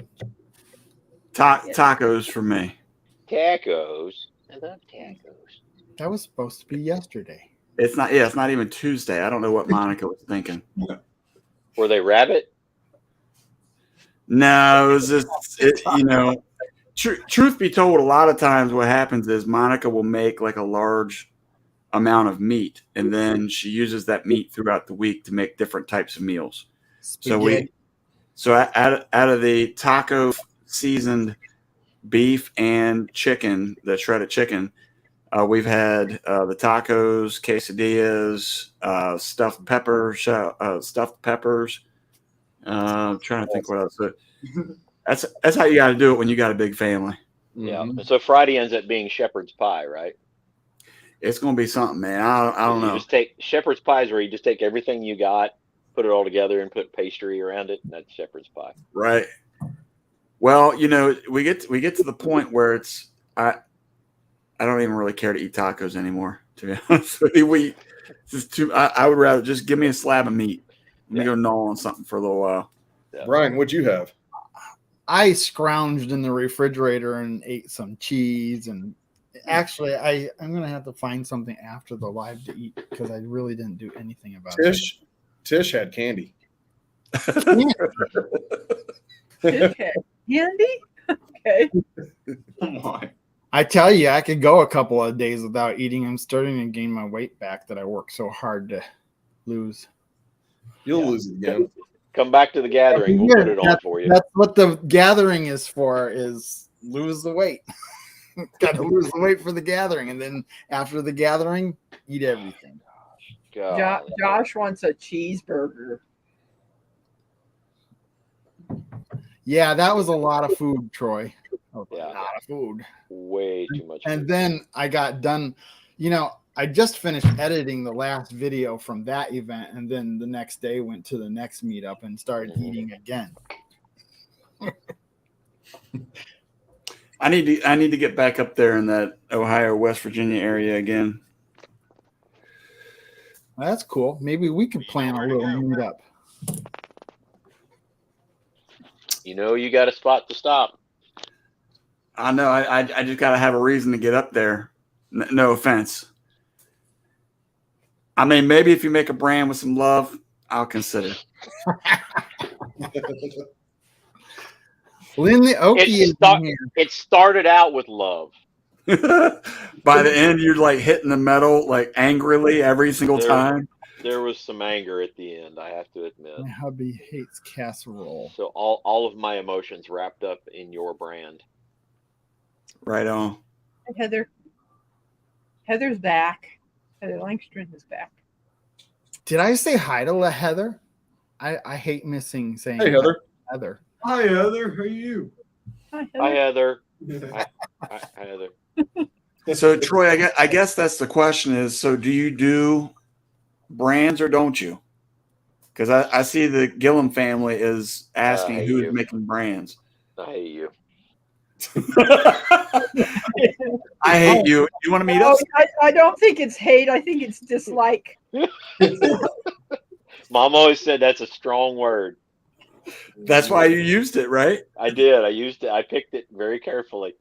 S2: Tacos for me.
S5: Tacos. I love tacos.
S1: That was supposed to be yesterday.
S2: It's not. Yeah, it's not even Tuesday. I don't know what Monica was thinking.
S5: Were they rabbit?
S2: No, it was just truth be told, a lot of times what happens is Monica will make like a large amount of meat, and then she uses that meat throughout the week to make different types of meals.
S1: Spaghetti.
S2: So out of the taco seasoned beef and chicken, the shredded chicken, we've had the tacos, quesadillas, stuffed peppers. I'm trying to think what else. That's how you got to do it when you got a big family.
S5: Yeah. And so Friday ends up being shepherd's pie, right?
S2: It's going to be something, man. I don't know.
S5: Just take shepherd's pie is where you just take everything you got, put it all together, and put pastry around it, and that's shepherd's pie.
S2: Right. Well, we get to the point where it's I don't even really care to eat tacos anymore. To be honest with you, I would rather just give me a slab of meat. Let me go gnaw on something for a little while.
S5: Yeah.
S6: Brian, what'd you have?
S1: I scrounged in the refrigerator and ate some cheese. And actually, I'm going to have to find something after the live to eat because I really didn't do anything about it.
S6: Tish had candy.
S3: Okay. Candy? Okay.
S7: Come on.
S1: I tell you, I could go a couple of days without eating. I'm starting to gain my weight back that I worked so hard to lose.
S6: You'll lose it again.
S5: Come back to the gathering. We'll put it on for you.
S1: That's what the gathering is for, is lose the weight. Got to lose the weight for the gathering. And then after the gathering, eat everything.
S5: God.
S3: Josh wants a cheeseburger.
S1: Yeah, that was a lot of food, Troy.
S5: Yeah.
S1: A lot of food.
S5: Way too much.
S1: And
S5: food.
S1: then I got done, I just finished editing the last video from that event, and then the next day went to the next meetup and started eating again.
S2: I need to get back up there in that Ohio, West Virginia area again.
S1: That's cool. Maybe we could plan a little meetup.
S5: You got a spot to stop.
S2: I know. I just got to have a reason to get up there. No offense. I mean, maybe if you make a brand with some love, I'll consider.
S1: Lynn the Okie is in here.
S5: It started out with love.
S2: By the end, you're like hitting the metal like angrily every single time.
S5: There was some anger at the end, I have to admit.
S1: My hubby hates casserole.
S5: So all of my emotions wrapped up in your brand.
S2: Right on.
S3: Heather's back. Heather Langstrom is back.
S1: Did I say hi to Heather? I hate missing saying
S6: Hey, Heather.
S1: Heather.
S4: Hi, Heather. How are you?
S3: Hi,
S5: Hi,
S3: Heather.
S5: Heather. Hi, Heather.
S2: So, Troy, I guess that's the question is, so do you do brands or don't you? Because I see the Gillum family is asking who's making brands.
S5: I hate you.
S2: I hate you. You want to meet us?
S3: I don't think it's hate. I think it's dislike.
S5: Mom always said that's a strong word.
S2: That's why you used it, right?
S5: I did. I used it. I picked it very carefully.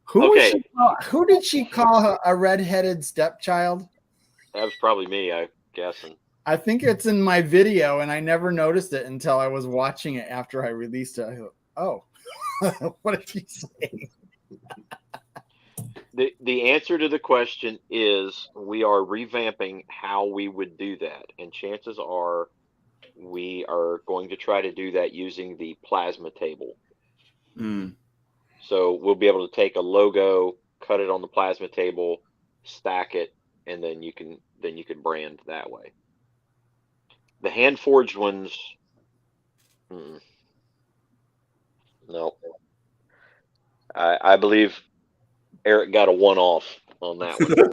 S1: Who did she call a redheaded stepchild?
S5: That was probably me, I'm guessing.
S1: I think it's in my video, and I never noticed it until I was watching it after I released it. I go, oh, what did she say?
S5: The answer to the question is we are revamping how we would do that. And chances are we are going to try to do that using the plasma table.
S2: Mm.
S5: So we'll be able to take a logo, cut it on the plasma table, stack it, and then you can brand that way. The hand forged ones, no. I believe Eric got a one-off on that one.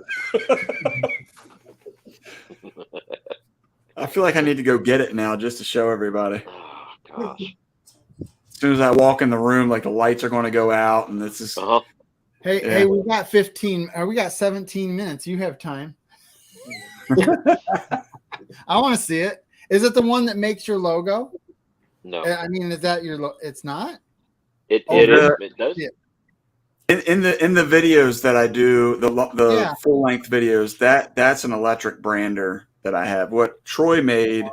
S2: I feel like I need to go get it now just to show everybody.
S5: Oh gosh.
S2: As soon as I walk in the room, like the lights are going to go out, and this is.
S1: Hey, we got 17 minutes. You have time. I want to see it. Is it the one that makes your logo?
S5: No.
S1: I mean, is that your? It's not.
S5: It is. It does.
S1: Yeah.
S2: In the videos that I do, the full length videos, that's an electric brander that I have. What Troy made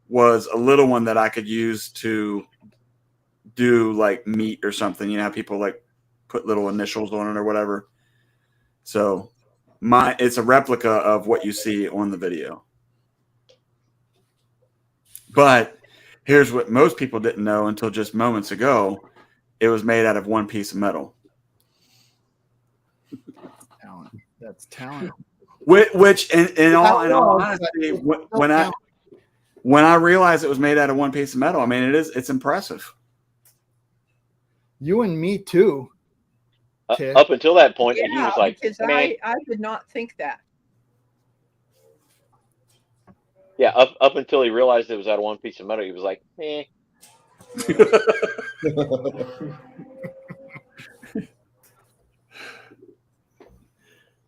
S2: was a little one that I could use to do like meat or something. You know how people like put little initials on it or whatever. So it's a replica of what you see on the video. But here's what most people didn't know until just moments ago. It was made out of one piece of metal.
S1: Talent. That's talent.
S2: Which in all honesty, when I realized it was made out of one piece of metal, I mean, it's impressive.
S1: You and me too.
S5: Up until that point, he was like,
S3: because
S5: man.
S3: I did not think that.
S5: Yeah, up until he realized it was out of one piece of metal, he was like, eh.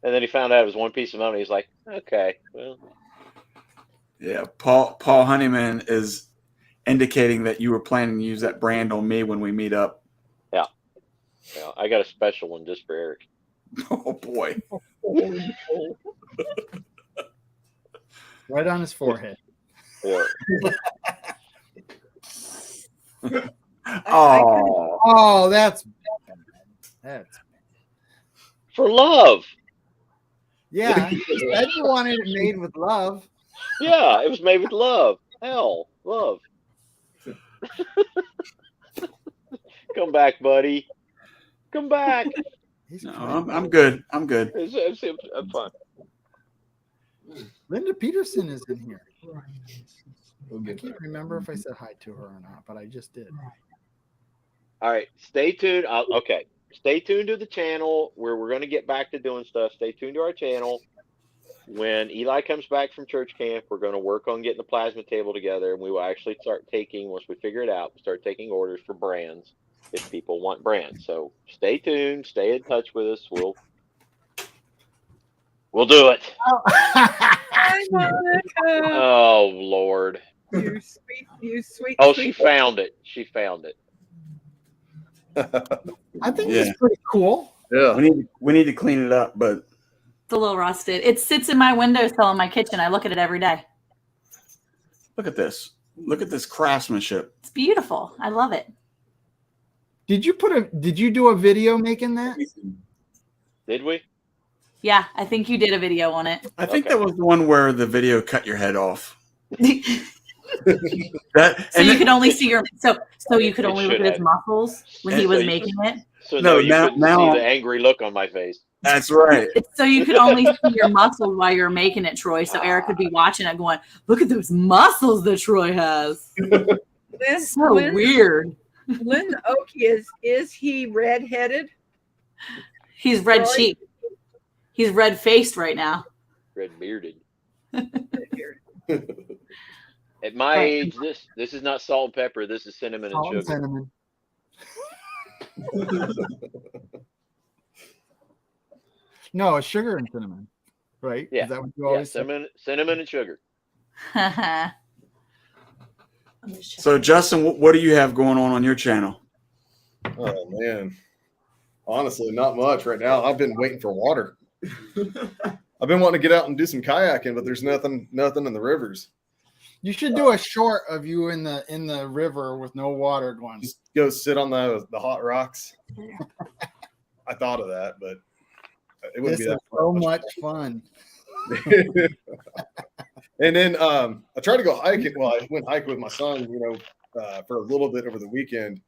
S5: And then he found out it was one piece of money. He's like, okay, well,
S2: Yeah, Paul Honeyman is indicating that you were planning to use that brand on me when we meet up.
S5: yeah, I got a special one just for Eric.
S2: Oh boy.
S1: Right on his forehead.
S5: Yeah.
S2: Oh,
S1: Oh, that's
S5: For love.
S1: yeah. You said you wanted it made with love.
S5: Yeah, it was made with love. Hell, love. Come back, buddy. Come back.
S1: He's
S2: no,
S1: fine.
S2: I'm good. I'm good.
S5: I'm fine.
S1: Linda Peterson is in here.
S6: We'll
S1: I
S6: get
S1: can't
S6: there.
S1: remember if I said hi to her or not, but I just did.
S5: All right, stay tuned. Okay, stay tuned to the channel where we're going to get back to doing stuff. Stay tuned to our channel. When Eli comes back from church camp, we're going to work on getting the plasma table together, and we will actually start taking, once we figure it out, we'll start taking orders for brands if people want brands. So stay tuned, stay in touch with us. We'll do it.
S3: Hi, Monica.
S5: Oh Lord.
S3: You sweet.
S5: Oh,
S3: sweet
S5: she found it. She found it.
S1: I think
S2: Yeah.
S1: it's pretty cool.
S6: Yeah.
S2: We need to clean it up, but
S8: It's a little rusted. It sits in my windowsill in my kitchen. I look at it every day.
S2: look at this. Look at this craftsmanship.
S8: It's beautiful. I love it.
S1: Did you do a video making that?
S5: Did we?
S8: Yeah, I think you did a video on it.
S2: I think
S5: Okay.
S2: that was the one where the video cut your head off.
S8: So
S2: That and
S8: you
S2: then-
S8: could only see your so you could
S5: It
S8: only
S5: should
S8: look at his
S5: have.
S8: muscles when he
S2: And
S8: was
S5: so you-
S8: making it.
S5: So
S2: No,
S5: you
S2: now-
S5: couldn't
S2: now-
S5: see the angry look on my face.
S2: That's right.
S8: So you could only see your muscles while you're making it, Troy. So Eric could be watching it going, look at those muscles that Troy has.
S3: Lynn,
S8: So
S3: Lynn,
S8: weird.
S3: Lynn Oakey is he redheaded?
S8: He's red
S3: Troy?
S8: cheeked. He's red faced right now.
S5: Red bearded. At my
S8: Right.
S5: age, this is not salt and pepper. This is cinnamon and
S1: Salt and
S5: sugar.
S1: cinnamon. No, it's sugar and cinnamon, right?
S5: Yeah.
S1: Is that what you
S5: Yeah,
S1: always say?
S5: cinnamon and sugar.
S2: So Justin, what do you have going on your channel?
S6: Oh man. Honestly, not much right now. I've been waiting for water. I've been wanting to get out and do some kayaking, but there's nothing in the rivers.
S1: You should do a short of you in the river with no water going.
S6: Just go sit on the hot rocks. I thought of that, but it wouldn't
S1: This
S6: be
S1: is
S6: that
S1: so much fun.
S6: And then I tried to go hiking. Well, I went hiking with my son, for a little bit over the weekend.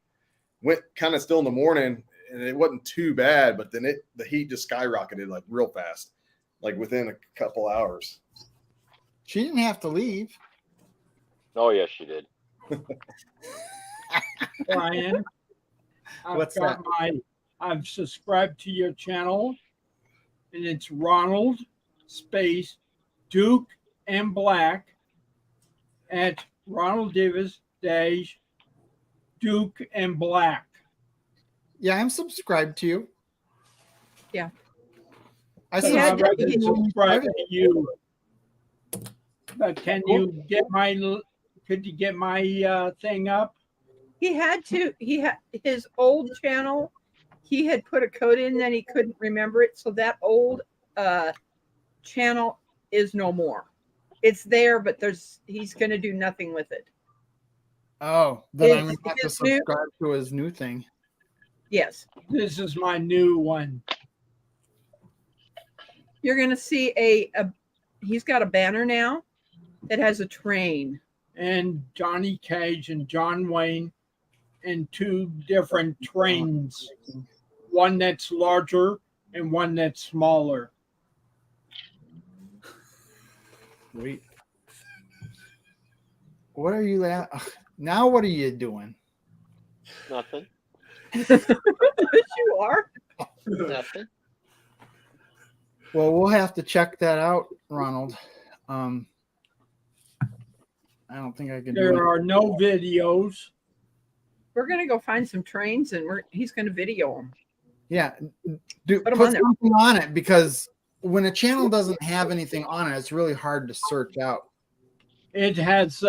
S6: Went kind of still in the morning, and it wasn't too bad, but then the heat just skyrocketed like real fast, like within a couple hours.
S1: She didn't have to leave.
S5: Oh yes, she did.
S4: Brian,
S1: What's
S4: I've subscribed to your channel, and it's Ronald space Duke and Black at Ronald Davis dash Duke and Black.
S1: Yeah, I'm subscribed to you.
S3: Yeah.
S1: I
S3: He
S4: So
S3: had
S4: I'd
S3: to-
S4: like to subscribe to you. But could you get my thing up?
S3: He had his old channel. He had put a code in, then he couldn't remember it. So that old channel is no more. It's there, but he's going to do nothing with it.
S1: Oh, then I'm
S3: His-
S1: gonna have to
S3: his new-
S1: subscribe to his new thing.
S3: Yes,
S4: This is my new one.
S3: you're going to see he's got a banner now that has a train.
S4: And Johnny Cage and John Wayne and two different trains. One that's larger and one that's smaller.
S1: Wait. What are you now? What are you doing?
S5: Nothing.
S3: Yes, you are.
S5: Nothing.
S1: Well, we'll have to check that out, Ronald. I don't think I can do it.
S4: There are no videos.
S3: We're going to go find some trains and he's going to video them.
S1: Yeah, do
S3: Put 'em
S1: put
S3: on there.
S1: something on it because when a channel doesn't have anything on it, it's really hard to search out.
S4: It has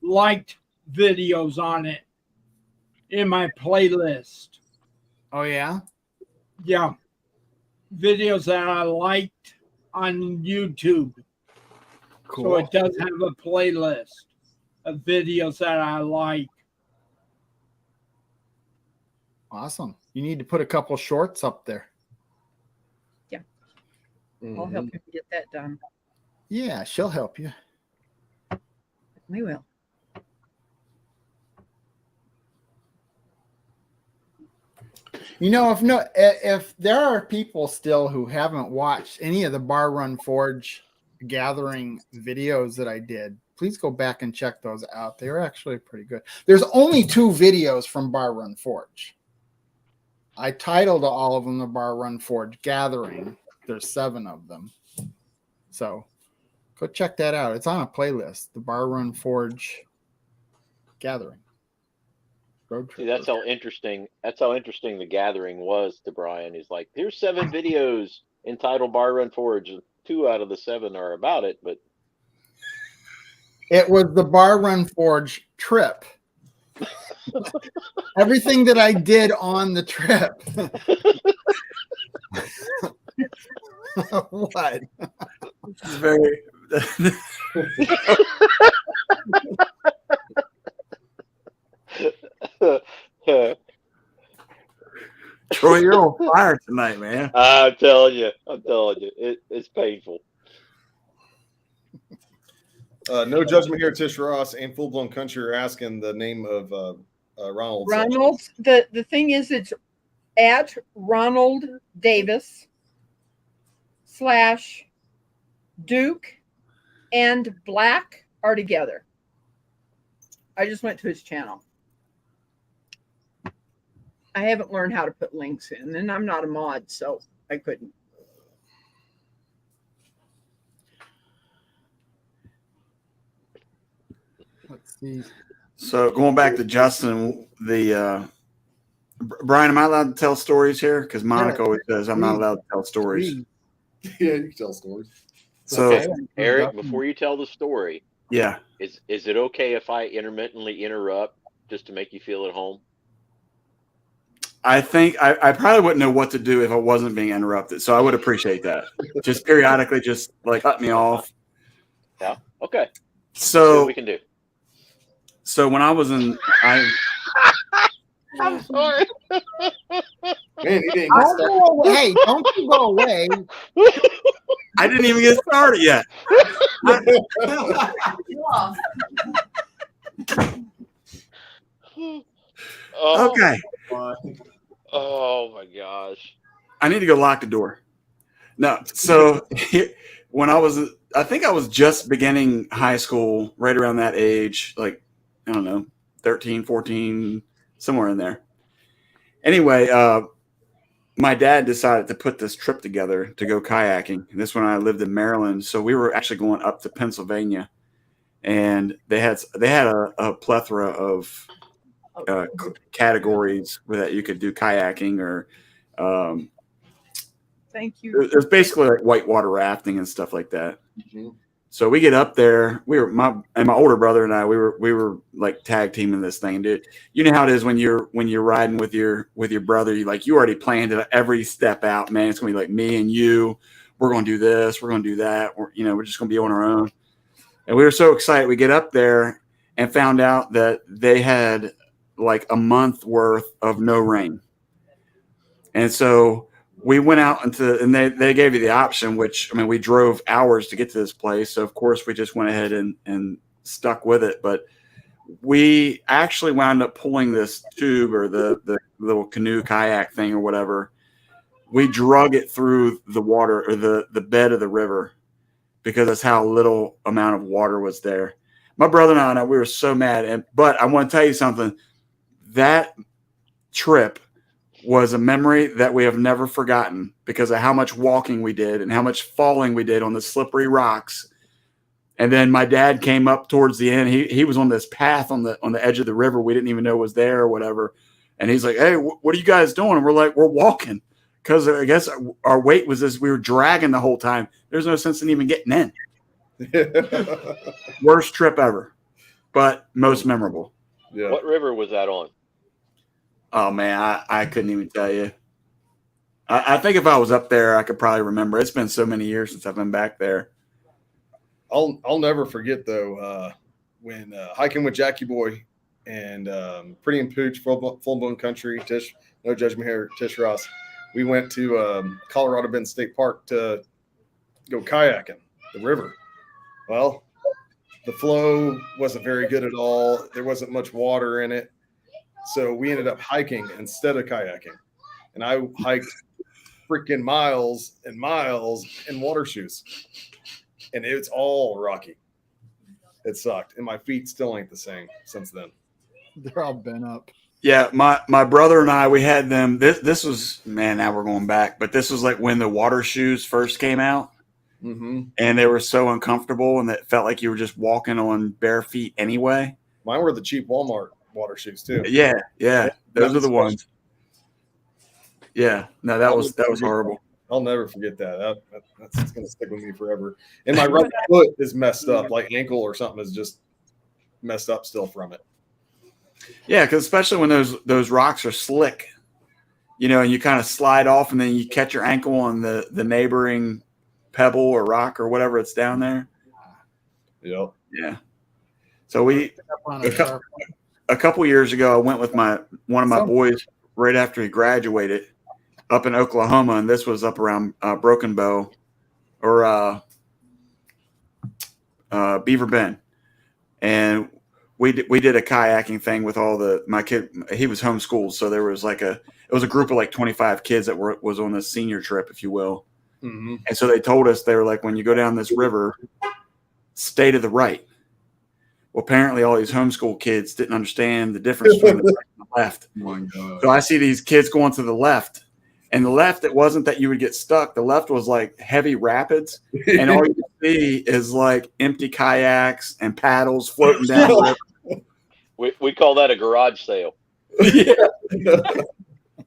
S4: liked videos on it in my playlist.
S1: Oh yeah.
S4: Yeah. Videos that I liked on YouTube.
S1: Cool.
S4: So it does have a playlist of videos that I like.
S1: Awesome. You need to put a couple shorts up there.
S3: I'll help him get that done.
S1: Yeah, she'll help you.
S3: We will.
S1: You know, if there are people still who haven't watched any of the Bar Run Forge gathering videos that I did, please go back and check those out. They were actually pretty good. There's only 2 videos from Bar Run Forge. I titled all of them the Bar Run Forge Gathering. There's 7 of them. So go check that out. It's on a playlist, the Bar Run Forge Gathering. Road trip.
S5: See, that's how interesting the gathering was to Brian. He's like, here's 7 videos entitled Bar Run Forge. 2 out of the 7 are about it, but
S1: it was the Bar Run Forge trip. Everything that I did on the trip. What?
S2: It's very. Troy, you're on fire tonight, man.
S5: I'm telling you, it's painful.
S6: No judgment here, Tish Ross and Full Blown Country are asking the name of Ronald.
S3: Ronald. The thing is, it's at Ronald Davis / Duke and Black are together. I just went to his channel. I haven't learned how to put links in, and I'm not a mod, so I couldn't.
S1: Let's see.
S2: So going back to Justin, Brian, am I allowed to tell stories here? Because Monica always says I'm not allowed to tell stories.
S6: Yeah, you can tell stories.
S2: So,
S5: Okay. Eric, before you tell the story,
S2: yeah,
S5: is it okay if I intermittently interrupt just to make you feel at home?
S2: I think I probably wouldn't know what to do if I wasn't being interrupted. So I would appreciate that. Just periodically, just like cut me off.
S5: Yeah. Okay. See
S2: So
S5: what we can do.
S2: So when I was in,
S5: I'm sorry.
S6: Man, he didn't
S1: Don't go away. Hey, don't you go away.
S2: I didn't even get started yet.
S5: Oh,
S2: Okay.
S5: Oh my gosh.
S2: I need to go lock the door. No. So when I think I was just beginning high school, right around that age, like, I don't know, 13, 14, somewhere in there. Anyway, my dad decided to put this trip together to go kayaking. And this when I lived in Maryland. So we were actually going up to Pennsylvania, and they had a plethora of categories that you could do kayaking or
S3: Thank you.
S2: it was basically like whitewater rafting and stuff like that.
S6: Mm-hmm.
S2: So we get up there. My older brother and I we were like tag teaming this thing, dude. You know how it is when you're riding with your brother. You already planned it every step out, man. It's gonna be like me and you. We're gonna do this. We're gonna do that. We're just gonna be on our own. And we were so excited. We get up there and found out that they had like a month worth of no rain. And so we went out and they gave you the option, which, I mean, we drove hours to get to this place. So of course we just went ahead and stuck with it. But we actually wound up pulling this tube or the little canoe kayak thing or whatever. We drug it through the water or the bed of the river because that's how little amount of water was there. My brother and I, we were so mad. But I want to tell you something. That trip was a memory that we have never forgotten because of how much walking we did and how much falling we did on the slippery rocks. And then my dad came up towards the end. He was on this path on the edge of the river we didn't even know was there or whatever. And he's like, "Hey, what are you guys doing?" And we're like, "We're walking," because I guess our weight was as we were dragging the whole time. There's no sense in even getting in. Worst trip ever, but most memorable.
S6: Yeah.
S5: What river was that on?
S2: Oh man, I couldn't even tell you. I think if I was up there, I could probably remember. It's been so many years since I've been back there.
S6: I'll never forget though when hiking with Jackie Boy and Pretty and Pooch, Full Blown Country, Tish, no judgment here, Tish Ross. We went to Colorado Bend State Park to go kayaking the river. Well, the flow wasn't very good at all. There wasn't much water in it, so we ended up hiking instead of kayaking, and I hiked freaking miles and miles in water shoes. And it's all rocky. It sucked. And my feet still ain't the same since then.
S1: They're all bent up.
S2: Yeah, my brother and I, we had them. This was, man, now we're going back, but this was like when the water shoes first came out.
S6: Mm-hmm.
S2: And they were so uncomfortable, and it felt like you were just walking on bare feet anyway.
S6: Mine were the cheap Walmart water shoes too.
S2: Yeah. Those are the ones. Yeah. No, that was horrible.
S6: I'll never forget that. That's going to stick with me forever. And my right foot is messed up, like ankle or something is just messed up still from it.
S2: Yeah, because especially when those rocks are slick, and you kind of slide off, and then you catch your ankle on the neighboring pebble or rock or whatever it's down there.
S6: Yep.
S2: Yeah. So a couple years ago, I went with one of my boys right after he graduated up in Oklahoma, and this was up around Broken Bow or Beaver Bend, and we did a kayaking thing with my kid. He was homeschooled, so there was it was a group of like 25 kids that was on this senior trip, if you will.
S6: Mm-hmm.
S2: And so they told us, they were like, when you go down this river, stay to the right. Well, apparently all these homeschool kids didn't understand the difference between the right and the left.
S7: Oh my God.
S2: So I see these kids going to the left, and the left, it wasn't that you would get stuck. The left was like heavy rapids, and all you see is like empty kayaks and paddles floating down the river.
S5: We call that a garage sale.
S2: Yeah.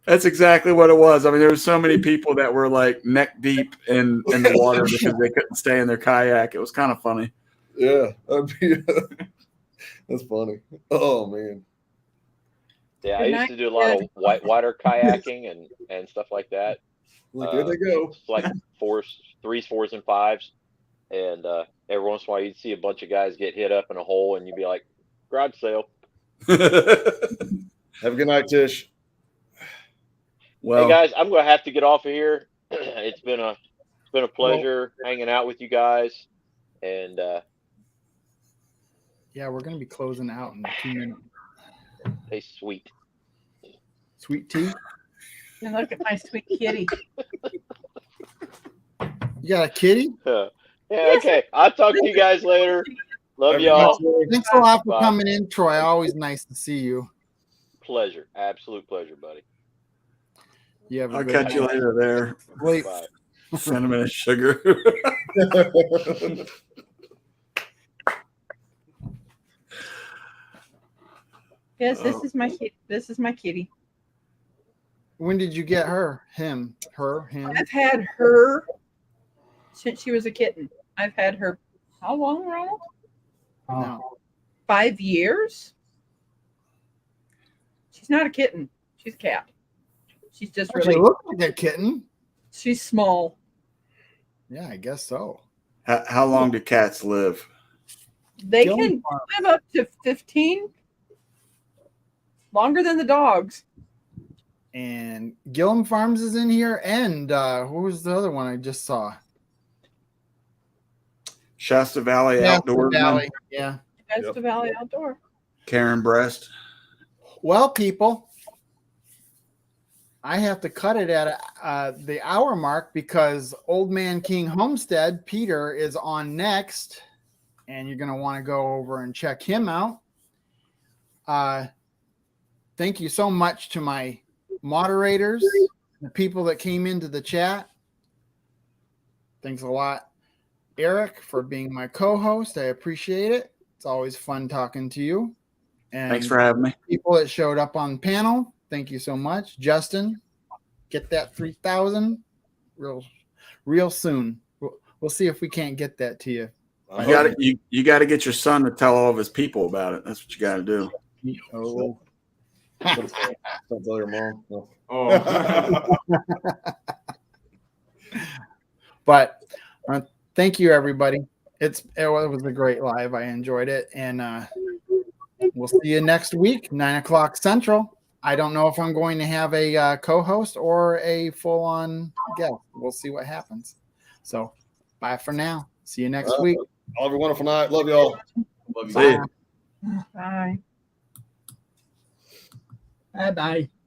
S2: That's exactly what it was. I mean, there were so many people that were like neck deep in the water because they couldn't stay in their kayak. It was kind of funny.
S6: Yeah. That's funny. Oh, man.
S5: Yeah, I used to do a lot of whitewater kayaking and stuff like that.
S6: Like, there they go.
S5: It's like 3s, 4s, and 5s. And every once in a while, you'd see a bunch of guys get hit up in a hole, and you'd be like, garage sale.
S6: Have a good night, Tish.
S2: Well,
S5: hey guys, I'm going to have to get off of here. It's been a pleasure hanging out with you guys, and
S1: yeah, we're gonna be closing out in 2 minutes.
S5: hey, sweet
S1: tea.
S3: And look at my sweet kitty.
S1: You got a kitty?
S5: Yeah, okay. I'll talk to you guys later. Love y'all.
S1: Thanks a lot for coming in, Troy. Always nice to see you.
S5: Pleasure, absolute pleasure, buddy.
S2: I'll catch you later there.
S1: Wait.
S5: Bye.
S2: Cinnamon and sugar.
S3: Yes, this is my kitty. This is my kitty.
S1: When did you get her? Him?
S3: I've had her since she was a kitten. I've had her how long, Ronald?
S1: No.
S3: 5 years. She's not a kitten. She's a cat. She's just
S1: She
S3: really.
S1: looks like a kitten.
S3: She's small.
S1: Yeah, I guess so.
S2: How long do cats live?
S3: They can live up to 15. Longer than the dogs.
S1: And Gillum Farms is in here. And what was the other one I just saw?
S2: Shasta Valley Outdoors.
S1: Valley. Yeah.
S3: Shasta Valley Outdoor.
S2: Karen Breast.
S1: Well, people, I have to cut it at the hour mark because Old Man King Homestead, Peter, is on next. And you're going to want to go over and check him out. Thank you so much to my moderators, the people that came into the chat. Thanks a lot, Eric, for being my co-host. I appreciate it. It's always fun talking to you. And
S2: thanks for having me.
S1: People that showed up on the panel, thank you so much. Justin, get that 3,000 real soon. We'll see if we can't get that to you.
S2: You got to get your son to tell all of his people about it. That's what you got to do.
S1: Oh,
S6: Don't tell your mom. No.
S7: Oh.
S1: but thank you, everybody. It was a great live. I enjoyed it, and we'll see you next week, 9:00 Central. I don't know if I'm going to have a co-host or a full-on guest. We'll see what happens. So, bye for now. See you next week.
S6: All have a wonderful night. Love y'all.
S7: Love you.
S2: See ya.
S3: Bye.
S4: Bye-bye.